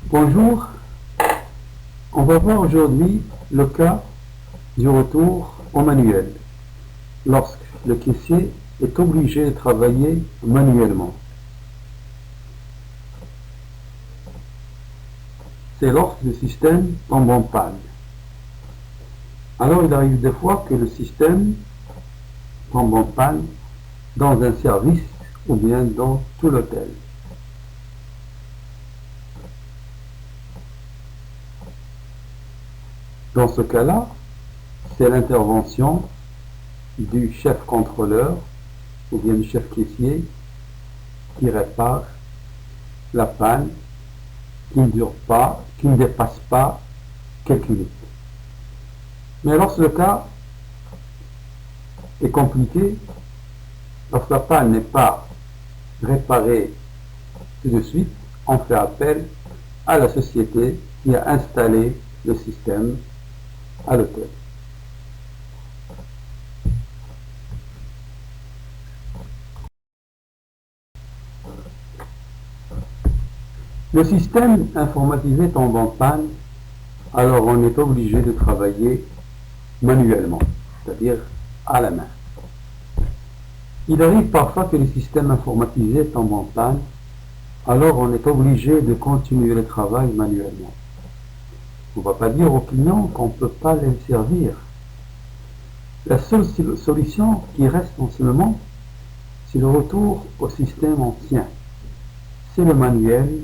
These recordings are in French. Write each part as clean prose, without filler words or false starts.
Bonjour, on va voir aujourd'hui le cas du retour au manuel, lorsque le caissier est obligé de travailler manuellement. C'est lorsque le système tombe en panne. Alors il arrive des fois que le système tombe en panne dans un service ou bien dans tout l'hôtel. Dans ce cas-là, c'est l'intervention du chef contrôleur ou bien du chef caissier qui répare la panne qui ne dure pas, qui ne dépasse pas quelques minutes. Mais lorsque le cas est compliqué, lorsque la panne n'est pas réparée tout de suite, on fait appel à la société qui a installé le système à l'hôtel. Le système informatisé tombe en panne, alors on est obligé de travailler manuellement, c'est-à-dire à la main. Il arrive parfois que le système informatisé tombe en panne, alors on est obligé de continuer le travail manuellement. On ne va pas dire aux clients qu'on ne peut pas les servir. La seule solution qui reste en ce moment, c'est le retour au système ancien. C'est le manuel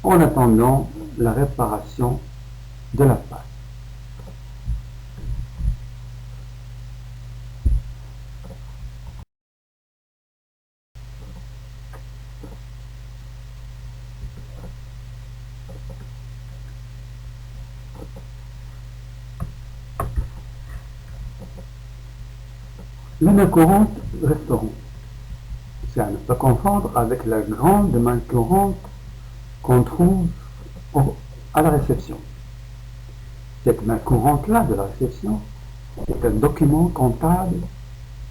en attendant la réparation de la panne. La main courante restaurant. C'est à ne pas confondre avec la grande main courante qu'on trouve à la réception. Cette main courante-là de la réception est un document comptable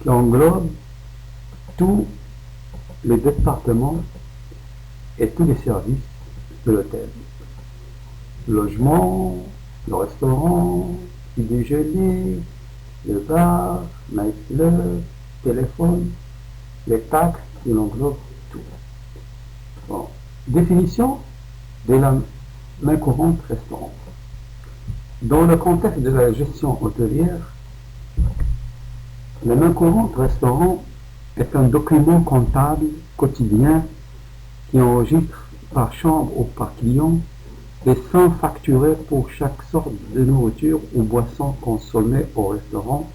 qui englobe tous les départements et tous les services de l'hôtel. Le logement, le restaurant, le déjeuner, le bar, nightclub, téléphone, les taxes, il englobe tout. Bon. Définition de la main courante restaurant. Dans le contexte de la gestion hôtelière, la main courante restaurant est un document comptable quotidien qui enregistre par chambre ou par client les sommes facturées pour chaque sorte de nourriture ou boisson consommée au restaurant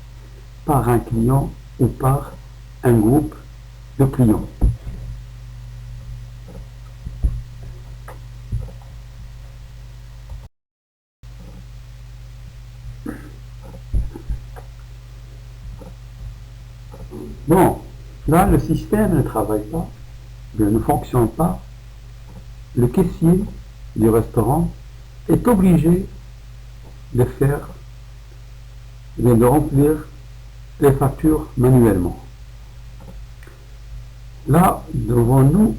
par un client ou par un groupe de clients. Bon, là le système ne travaille pas, ne fonctionne pas. Le caissier du restaurant est obligé de remplir les factures manuellement. Là, devant nous,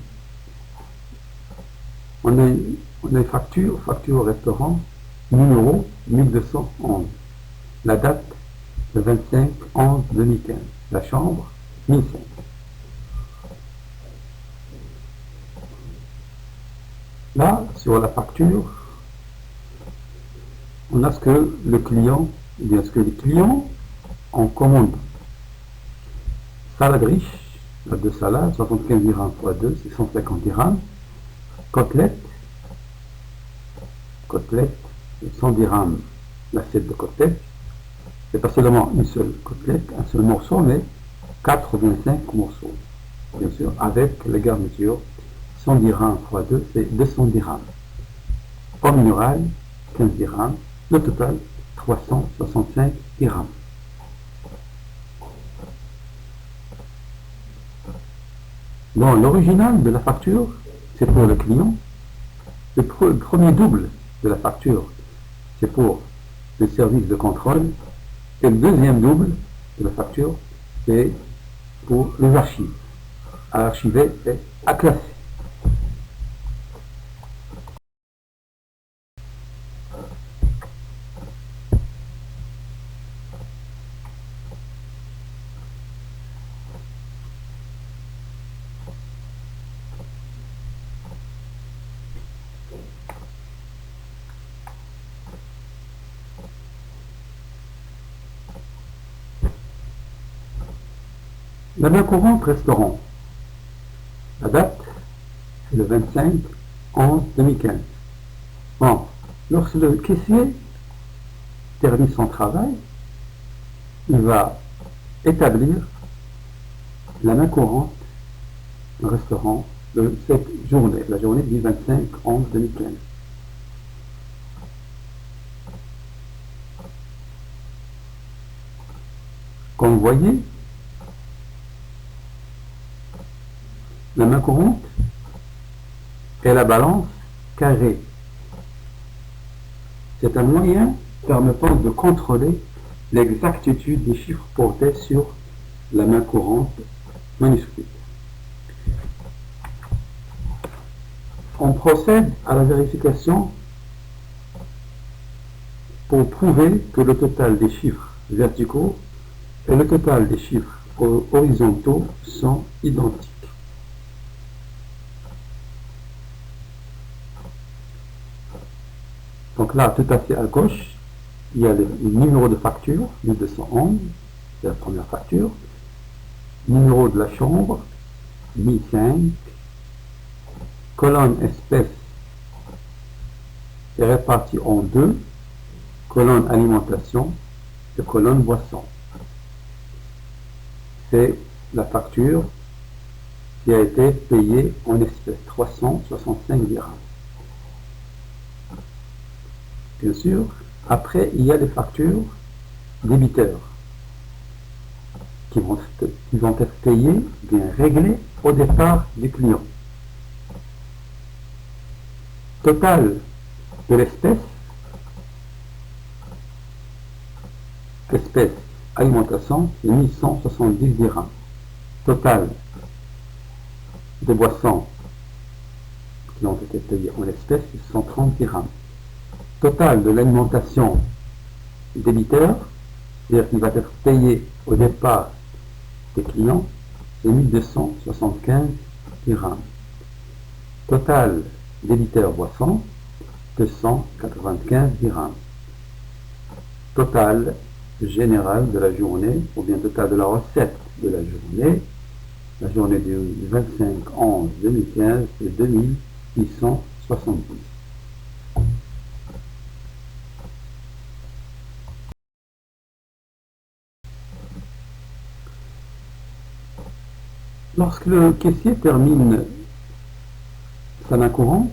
on a une facture restaurant numéro 1211. La date, le 25/11/2015. La chambre, 1005. Là, sur la facture, on a ce que le client, ou bien ce que les clients en commande. Salade riche, la deux salades, 75 dirhams x 2, c'est 150 dirhams. Côtelette, 100 dirhams, l'assiette de côtelette. C'est pas seulement une seule côtelette, un seul morceau, mais 4 ou 25 morceaux. Bien sûr, avec les garnitures, 100 dirhams x 2, c'est 200 dirhams. Eau minérale, 15 dirhams. Le total, 365 dirhams. Dans l'original de la facture, c'est pour le client. Le premier double de la facture, c'est pour le service de contrôle. Et le deuxième double de la facture, c'est pour les archives. À archiver et à classer. La main courante restaurant. La date, c'est le 25/11/2015. Bon, lorsque le caissier termine son travail, il va établir la main courante au restaurant de cette journée, la journée du 25/11/2015. Comme vous voyez, la main courante est la balance carrée. C'est un moyen permettant de contrôler l'exactitude des chiffres portés sur la main courante manuscrite. On procède à la vérification pour prouver que le total des chiffres verticaux et le total des chiffres horizontaux sont identiques. Donc là, tout à fait à gauche, il y a le numéro de facture, 1211, c'est la première facture. Numéro de la chambre, 1005. Colonne espèce est répartie en deux, colonne alimentation et colonne boisson. C'est la facture qui a été payée en espèces, 365 dirhams. Bien sûr, après, il y a les factures débiteurs qui vont être payées, bien réglées au départ du client. Total de l'espèce, espèce alimentation, c'est 1170 dirhams. Total des boissons qui ont été payées en espèces, c'est 130 dirhams. Total de l'alimentation débiteur, c'est-à-dire qu'il va être payé au départ des clients, c'est 1275 dirhams. Total débiteur boisson, 295 dirhams. Total général de la journée, ou bien total de la recette de la journée du 25/11/2015, c'est 2870. Lorsque le caissier termine sa main courante,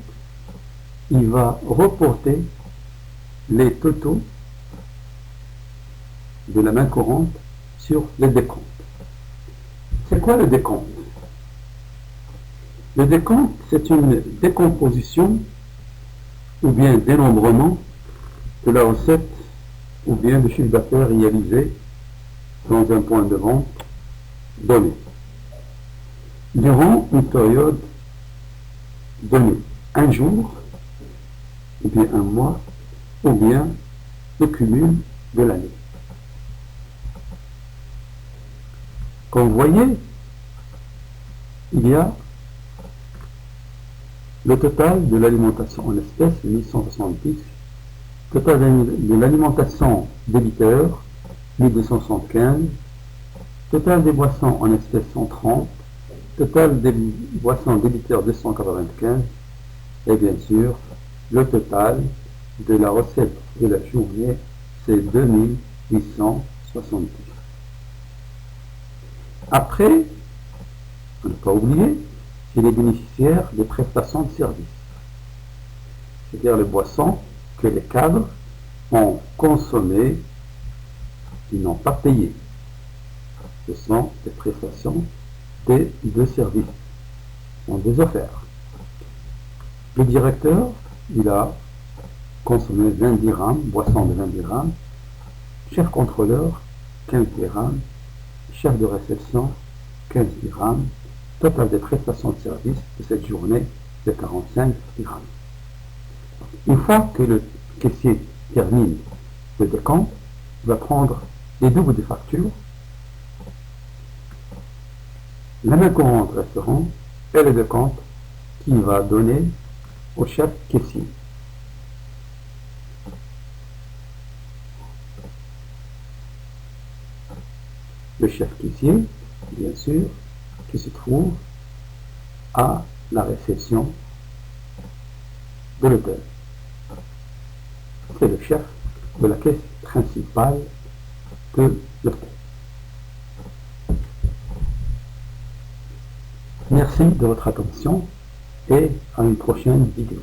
il va reporter les totaux de la main courante sur les décomptes. C'est quoi le décompte? Le décompte, c'est une décomposition ou bien dénombrement de la recette ou bien du chiffre d'affaires réalisé dans un point de vente donné durant une période donnée, un jour, ou bien un mois, ou bien le cumul de l'année. Comme vous voyez, il y a le total de l'alimentation en espèces, 1170, total de l'alimentation débiteur, 1275, total des boissons en espèces, 130, total des boissons débiteurs, 295, et bien sûr, le total de la recette de la journée, c'est 2870. Après, on ne pas oublier, c'est les bénéficiaires des prestations de services, c'est-à-dire les boissons que les cadres ont consommées, ils n'ont pas payé. Ce sont des prestations de services, ce sont des offertes. Le directeur, il a consommé 20 dirhams, boisson de 20 dirhams, chef contrôleur, 15 dirhams, chef de réception, 15 dirhams, total des prestations de service de cette journée, de 45 dirhams. Une fois que le caissier termine le décompte, il va prendre les doubles des factures, la main courante restaurant et le décompte qu'il va donner au chef caissier. Le chef caissier bien sûr, qui se trouve à la réception de l'hôtel. C'est le chef de la caisse principale de l'hôtel. Merci de votre attention et à une prochaine vidéo.